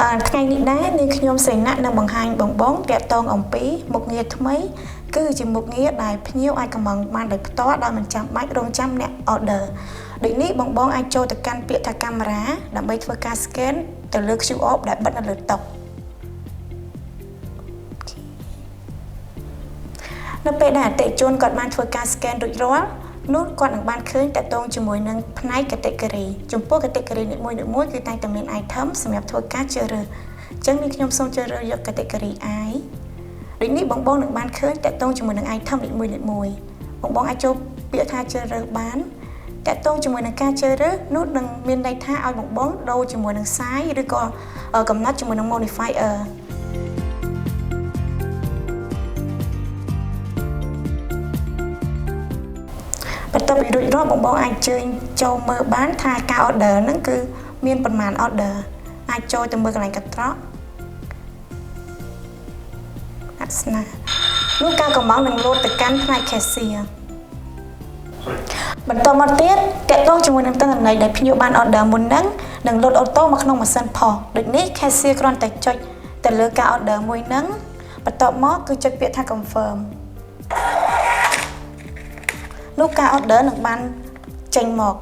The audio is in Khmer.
ថ្ងៃនេះដែរនាងខ្ញុំសេណានឹងបង្ហាញបងតាក់ទងអំពីមុខងារថ្មីគឺជាមុខងារដែលភ្ញៀវអាចកម្មង់បានដោយផ្ទាល់ដោយមិនចាំបាច់រងចាំអ្នក order ដូចនេះបងអាចចូលទៅកាន់ពាក្យថាកាមេរ៉ាដើម្បីធ្វើការ scan ទៅលើ QR ដែលបិទនៅលើតុនៅពេលដែលអតិថិជនគាត់បានធ្វើការ scan រួចរាល់នោះគាត់នឹងបានឃើញតាក់ទងជាមួយនឹងផ្នែក category ចំពោះ category នីមួយៗគឺតែងតែមាន item សម្រាប់ធ្វើការជ្រើសរើសអញ្ចឹងនេះខ្ញុំសូមជ្រើសរើសយក category I ដូចនេះបងនឹងបានឃើញតាក់ទងជាមួយនឹង item នីមួយបងអាចចូលពាក្យថាជ្រើសរើសបានតាក់ទងជាមួយនឹងការជ្រើសរើសនោះនឹងមានន័យថាឲ្យបងដូរជាមួយនឹង size ឬក៏កំណត់ជាមួយនឹង modifierបន្ទាប់ពីរួចរាល់បងអាចជើញចូលមើលបានថាការ order ហ្នឹងគឺមានប្រមាណ order អាចចូលទៅមើលកន្លែងកន្ត្រកអាស្នានោះការកំងនឹងលោតទៅកាន់ផ្នែក cashier បន្តមកទៀតតាក់ទងជាមួយនឹងទិន្នន័យដែលភ្ញៀវបាន order មុនហ្នឹងនឹងលោតអូតូមកក្នុងម៉ាស៊ីនផុសដូចនេះ cashier គ្រាន់តែចុចទៅលើការ order មួយហ្នឹងបន្ទាប់មកគឺចុចពាក្យថា confirmនោះការ order នឹងបានចេញមក